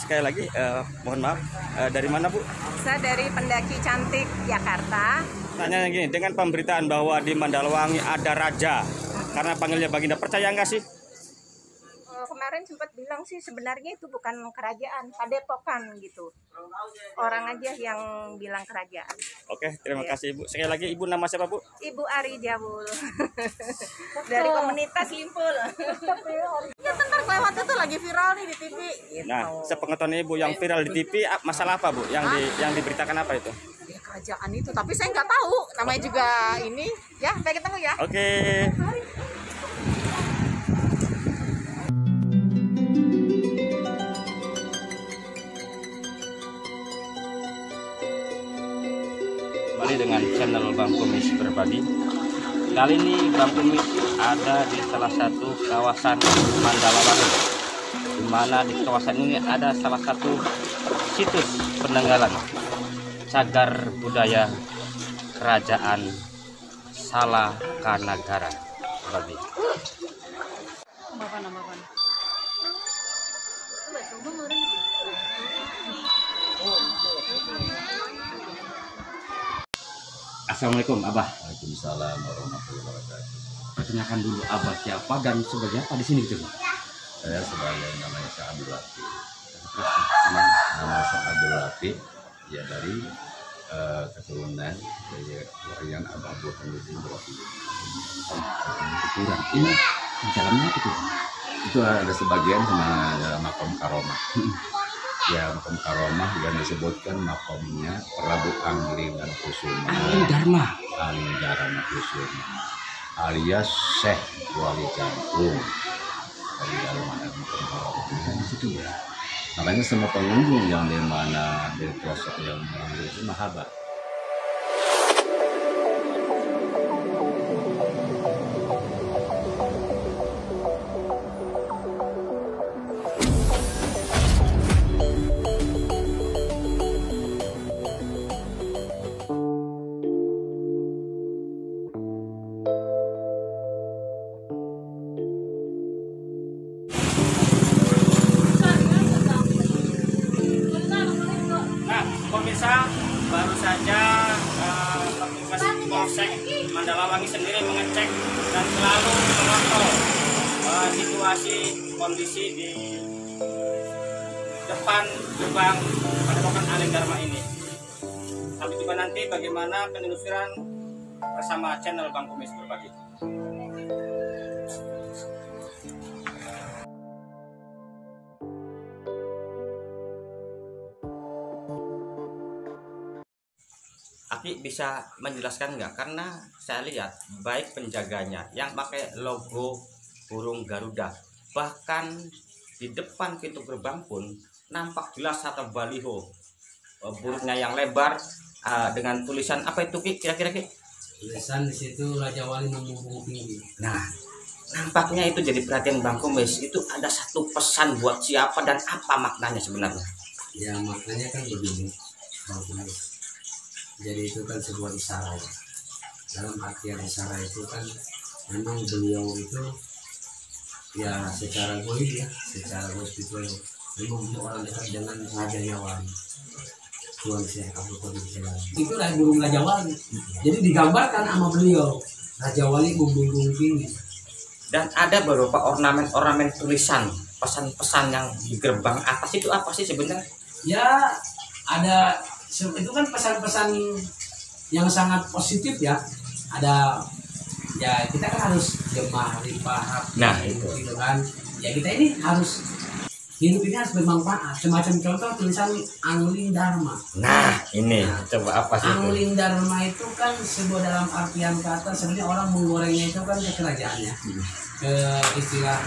sekali lagi mohon maaf, dari mana Bu? Saya dari Pendaki Cantik, Jakarta. Tanya gini, dengan pemberitaan bahwa di Mandalawangi ada raja karena panggilnya Baginda, percaya nggak sih? Kemarin sempat bilang sih sebenarnya itu bukan kerajaan, padepokan gitu. Orang aja yang bilang kerajaan. Oke, terima kasih Ibu. Sekali lagi Ibu, nama siapa Bu? Ibu Ari Jabul. Dari komunitas Limpul. Ya tentar lewat itu lagi viral nih di TV. Gitu. Nah, sepengetahuan Ibu yang viral di TV, masalah apa Bu? Yang diberitakan apa itu? Ya, kerajaan itu, tapi saya nggak tahu. Namanya juga ini. Ya, sampai ketemu ya. Oke. Kembali dengan channel Bang Kumis Berbagi. Kali ini Bang Kumis ada di salah satu kawasan Mandalawangi, di mana di kawasan ini ada salah satu situs peninggalan cagar budaya Kerajaan Salakanagara. Berbagi. Assalamualaikum Abah. Waalaikumsalam warahmatullahi wabarakatuh. Perkenalkan dulu Abah siapa dan sebagai apa di sini gitu. Saya sebagai namanya Syekh Abdul Latif. Nama Syekh Abdul Latif ya dari keturunan dari warian Abah Buatan di sini Kurang. Ini jalannya apa tuh? itu ada sebagian sama dalam makom karomah. Ya makom karomah dan disebutkan makomnya Prabu Anggiringan Kusuma. Dharma. Anggiringan Kusuma alias Syekh Wali Jantung dari dalam makom karomah di situ ya. Makanya semua pengunjung yang di mana dari pelosok yang itu mahabbah. Pemirsa, baru saja petugas Polsek Mandalawangi sendiri mengecek dan selalu memantau situasi kondisi di depan gerbang Padepokan Aling Dharma ini. Sampai jumpa nanti bagaimana penelusuran bersama channel Bang Kumis Berbagi. Aki bisa menjelaskan nggak? Karena saya lihat baik penjaganya yang pakai logo burung Garuda, bahkan di depan pintu gerbang pun nampak jelas atau baliho burungnya yang lebar dengan tulisan apa itu Ki? Kira-kira Ki? Tulisan di situ Raja Wali Membumbung Tinggi. Nah, nampaknya itu jadi perhatian Bang Kumis. Itu ada satu pesan buat siapa dan apa maknanya sebenarnya? Ya maknanya kan begini, Bang Kumis. Jadi itu kan sebuah isyarat. Dalam artian isyarat itu kan memang beliau itu ya secara goib ya, secara spiritual memang orang dekat dengan Raja Wali. Tuan Syekh Abdul Qadir Jailani. Itulah burung Raja Wali. Jadi digambarkan sama beliau Raja Wali Membumbung Tinggi. Dan ada beberapa ornamen tulisan pesan-pesan yang di gerbang atas itu apa sih sebenarnya? Ya ada, itu kan pesan-pesan yang sangat positif ya. Ada ya, kita kan harus gemah ripah. Nah itu gitu kan. Ya kita ini harus hidup ini harus bermanfaat. Semacam contoh tulisan Angling Dharma. Nah ini coba apa sih itu? Angling Dharma itu kan sebuah dalam artian kata sebenarnya orang menggorengnya itu kan ke kerajaannya, ke istilah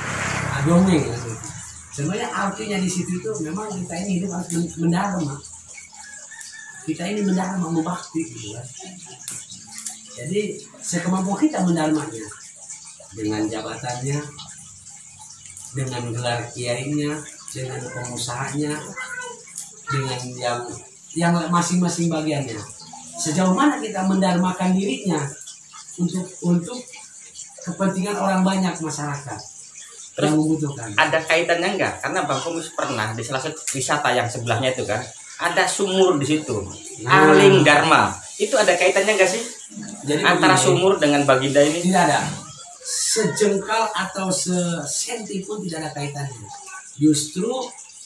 dongeng. Sebenarnya artinya di situ itu memang kita ini hidup harus mendharma. Kita ini mendharma, membakti gitu kan. Jadi sekemampuan kita mendharmanya dengan jabatannya, dengan gelar kiainya, dengan pengusahanya, dengan yang masing-masing bagiannya. Sejauh mana kita mendharmakan dirinya untuk kepentingan orang banyak masyarakat. Terus yang membutuhkan. ada kaitannya enggak? Karena Bang Kumis pernah di salah satu wisata yang sebelahnya itu kan ada sumur di situ, Angling Dharma. Itu ada kaitannya enggak sih? Jadi Antara begini, sumur dengan Baginda ini? tidak ada. Sejengkal atau sesenti pun tidak ada kaitannya. Justru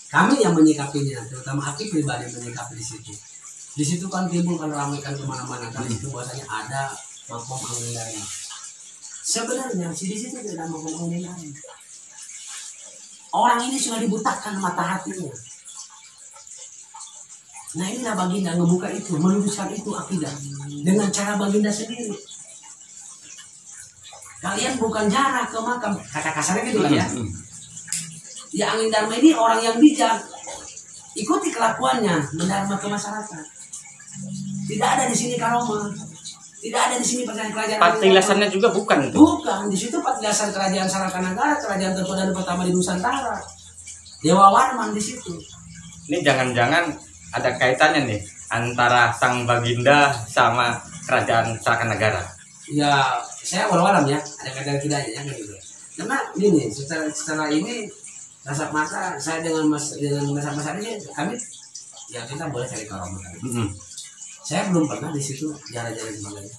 kami yang menyikapinya, terutama aku pribadi menyikapi di situ. Di situ kan timbul kan ramai kan kemana-mana kan itu bahwasanya ada makom Angling Dharma. Sebenarnya di situ tidak ada makom Angling Dharma. Orang ini sudah dibutakan mata hatinya. Nah inilah Baginda ngebuka itu, meluruskan itu akidah dengan cara Baginda sendiri. Kalian bukan jarah ke makam, kata kasarnya gitu kan ya. Ya Angling Dharma ini orang yang bijak, ikuti kelakuannya, mendharma ke masyarakat. Tidak ada di sini karoma, tidak ada di sini kerajaan. Patilasannya juga bukan itu. Bukan, di situ patilasan kerajaan Sarakanagara, kerajaan tertua dan pertama di Nusantara. Dewa Warman di situ. Ini jangan-jangan ada kaitannya nih antara Sang Baginda sama kerajaan Sarakanagara. Ya, saya walau-walam ya, ada kaitan tidaknya ya gitu. Karena gini, secara ini kasat mata saya dengan mas ini kami ya kita boleh cari karomah tadi. Saya belum pernah di situ jalan-jalan sebagainya.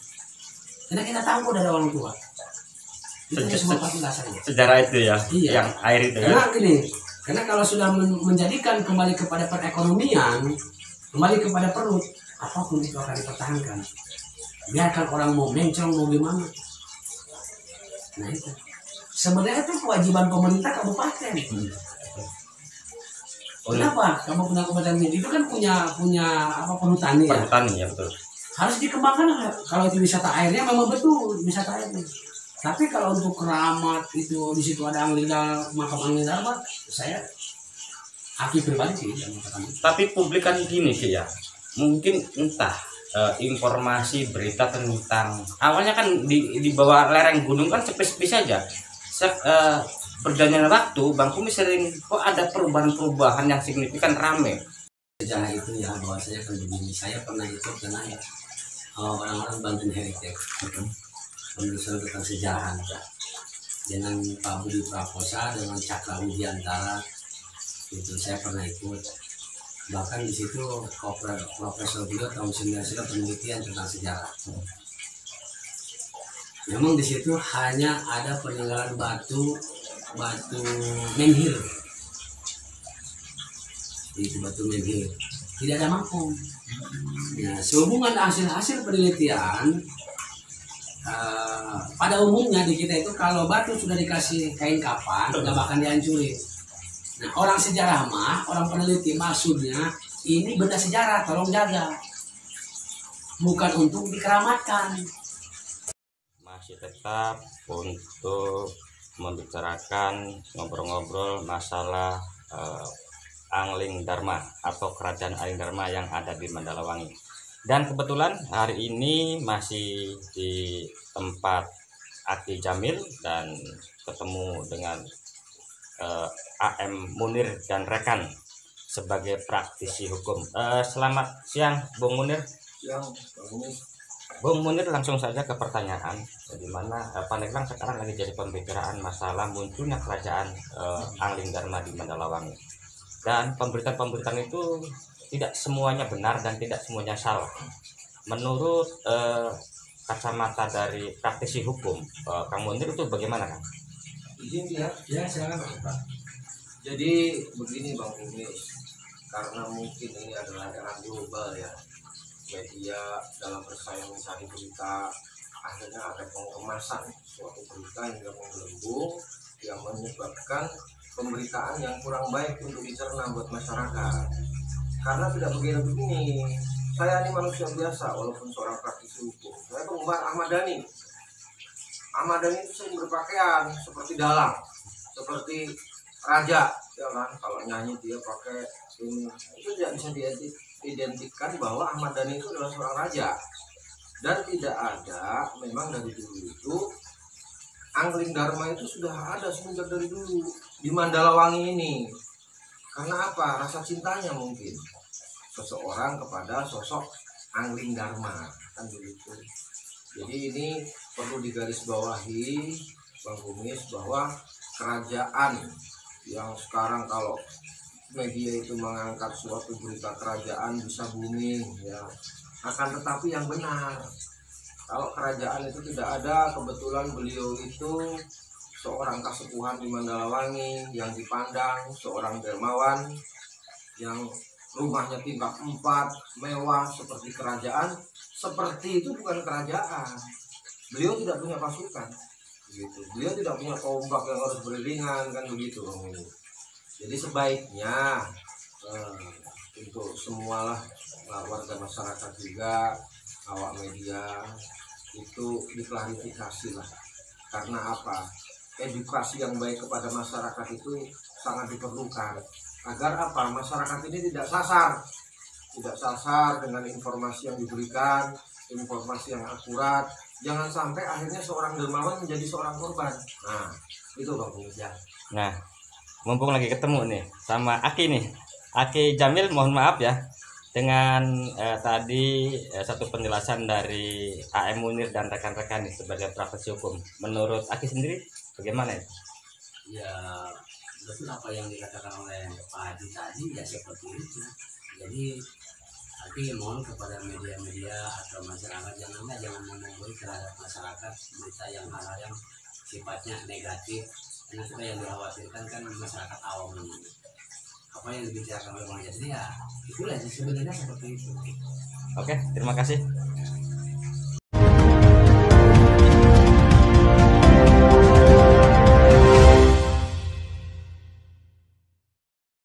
Karena kita tahu dari orang tua. Itu semua pasti dasarnya. Sejarah itu ya, Iya. yang air itu ya. Karena gini, karena kalau sudah menjadikan kembali kepada perekonomian, kembali kepada perut, apapun itu akan dipertahankan. Biarkan orang mau mencong mau gimana. Nah itu. Sebenarnya itu kewajiban pemerintah kabupaten. Kenapa? Kamu punya kabupaten itu kan punya apa perhutani ya? Perhutani ya betul. Harus dikembangkan kalau itu wisata airnya memang betul wisata airnya. Tapi kalau untuk keramat itu di situ ada makam Angling Dharma, saya aki pribadi sih yang mengatakan itu. Tapi publik kan gini sih ya, mungkin entah informasi berita tentang awalnya kan di bawah lereng gunung kan sepi-sepi saja. Berjalannya waktu Bang Kumis sering kok ada perubahan-perubahan yang signifikan rame. Sejarah itu ya bahwasanya kan begini, saya pernah ikut karena ya orang-orang Banten Heritage penelusuran tentang sejarah ya. Dengan Pak Budi Prakosa dengan Cakra Widiantara itu saya pernah ikut. Bahkan di situ profesor beliau tahun 19 penelitian tentang sejarah. Memang di situ hanya ada peninggalan batu menhir. Itu batu menhir. Tidak ada makom. Ya, sehubungan hasil penelitian pada umumnya di kita itu kalau batu sudah dikasih kain kapan nggak bakal dihancurin. Nah, orang sejarah mah, orang peneliti maksudnya ini benda sejarah, tolong jaga. Bukan untuk dikeramatkan. Masih tetap untuk membicarakan ngobrol-ngobrol masalah Angling Dharma atau kerajaan Angling Dharma yang ada di Mandalawangi. Dan kebetulan hari ini masih di tempat Aki Jamil dan ketemu dengan AM Munir dan rekan sebagai praktisi hukum. Selamat siang Bung Munir. Siang, Bung Munir, langsung saja ke pertanyaan, di mana Pandeglang sekarang lagi jadi pembicaraan masalah munculnya kerajaan Angling Dharma di Mandalawangi. Dan pemberitaan-pemberitaan itu tidak semuanya benar dan tidak semuanya salah. Menurut kacamata dari praktisi hukum, Kang Munir itu bagaimana, Kang? izin ya. Ya, silakan Pak. Jadi begini Bang Kumis, karena mungkin ini adalah era global ya, media dalam bersaing mencari berita, akhirnya ada pengemasan suatu berita hingga menggelembung yang menyebabkan pemberitaan yang kurang baik untuk dicerna buat masyarakat. Karena tidak begini, saya ini manusia biasa walaupun seorang praktisi hukum. Saya penggemar Ahmad Dhani. Ahmad Dhani itu sering berpakaian seperti dalang, seperti raja, ya kan? Kalau nyanyi dia pakai ini, itu tidak bisa diidentikan bahwa Ahmad Dhani itu adalah seorang raja. Dan tidak ada, memang dari dulu itu Angling Dharma itu sudah ada semenjak dari dulu di Mandalawangi ini. Karena apa? Rasa cintanya mungkin seseorang kepada sosok Angling Dharma, kan begitu. Jadi ini perlu digarisbawahi Bang Kumis, bahwa kerajaan yang sekarang kalau media itu mengangkat suatu berita kerajaan bisa booming ya, akan tetapi yang benar, kalau kerajaan itu tidak ada, kebetulan beliau itu seorang kasepuhan di Mandalawangi yang dipandang seorang dermawan yang rumahnya tingkat 4, mewah seperti kerajaan, seperti itu bukan kerajaan. Beliau tidak punya pasukan gitu. Beliau tidak punya tombak yang harus beriringan kan begitu Bang ini. Jadi sebaiknya untuk semualah warga masyarakat juga, awak media itu diklarifikasi lah. Karena apa? Edukasi yang baik kepada masyarakat itu sangat diperlukan. Agar apa? Masyarakat ini tidak sasar dengan informasi yang diberikan, informasi yang akurat. Jangan sampai akhirnya seorang dermawan menjadi seorang korban. Nah, itu Bang Kumis ya. Nah, mumpung lagi ketemu nih sama Aki nih, Aki Jamil, mohon maaf ya dengan tadi satu penjelasan dari AM Munir dan rekan-rekan nih sebagai praktisi hukum. Menurut Aki sendiri bagaimana ya? Ya betul apa yang dikatakan oleh Pak Haji tadi ya seperti itu. Jadi tapi mohon kepada media-media atau masyarakat jangan membuat terhadap masyarakat berita yang hal-hal yang sifatnya negatif, karena itu yang dikhawatirkan kan masyarakat awam ini. Apa yang dibicarakan oleh Bang Jadi ya itulah sebenarnya seperti itu. Oke, terima kasih.